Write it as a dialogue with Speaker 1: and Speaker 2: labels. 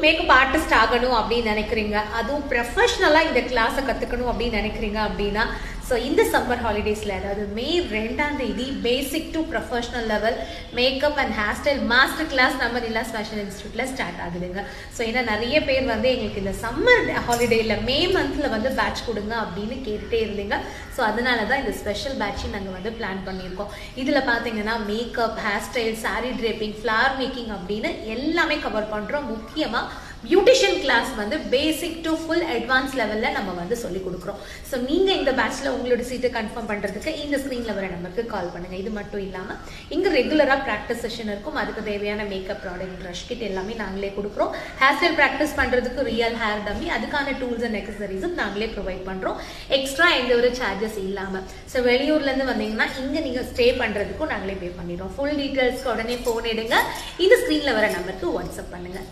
Speaker 1: Makeup artist ஆகணும் அப்படின்னு நினைக்கிறீங்க, அதுவும் ப்ரொஃபஷனலா இந்த கிளாஸை கத்துக்கணும் அப்படின்னு நினைக்கிறீங்க அப்படின்னா ஸோ இந்த சம்மர் ஹாலிடேஸில் அதாவது மே 2ஆம் தேதி basic to professional level makeup and hair style master class நம்ம நிலாஸ் ஃபேஷன் இன்ஸ்டியூட்டில் ஸ்டார்ட் ஆகுதுங்க. ஸோ ஏன்னா நிறைய பேர் வந்து எங்களுக்கு இந்த சம்மர் ஹாலிடேயில் மே மந்தில் வந்து பேட்ச் கொடுங்க அப்படின்னு கேட்டுகிட்டே இருந்தீங்க. ஸோ அதனால தான் இந்த ஸ்பெஷல் பேட்சையும் நாங்கள் வந்து பிளான் பண்ணியிருக்கோம். இதில் பார்த்தீங்கன்னா makeup, hair style, sari draping, flower making அப்படின்னு எல்லாமே கவர் பண்ணுறோம். முக்கியமாக பியூட்டிஷியன் கிளாஸ் வந்து பேசிக் டு ஃபுல் அட்வான்ஸ் லெவலில் நம்ம வந்து சொல்லிக் கொடுக்குறோம். ஸோ நீங்கள் இந்த பேட்சில் உங்களோட சீட்டை கன்ஃபார்ம் பண்ணுறதுக்கு இந்த ஸ்க்ரீனில் வர நம்பருக்கு கால் பண்ணுங்கள். இது மட்டும் இல்லாமல் இங்கே ரெகுலராக ப்ராக்டிஸ் செஷன் இருக்கும். அதுக்கு தேவையான மேக்கப் ப்ராடக்ட், ப்ரஷ் கிட் எல்லாமே நாங்களே கொடுக்குறோம். ஹேர் ஸ்டைல் ப்ராக்டிஸ் பண்ணுறதுக்கு ரியல் ஹேர் டம்மி, அதுக்கான டூல்ஸ் அண்ட் அக்சசரிஸும் நாங்களே ப்ரொவைட் பண்ணுறோம். எக்ஸ்ட்ரா எந்த ஒரு சார்ஜஸ் இல்லாமல். ஸோ வெளியூர்லேருந்து வந்தீங்கன்னா இங்கே நீங்கள் ஸ்டே பண்ணுறதுக்கும் நாங்களே பே பண்ணிடுறோம். ஃபுல் டீட்டெயில்ஸ்க்கு உடனே ஃபோன் எடுங்க. இந்த ஸ்க்ரீனில் வர நம்பருக்கு வாட்ஸ்அப் பண்ணுங்கள்.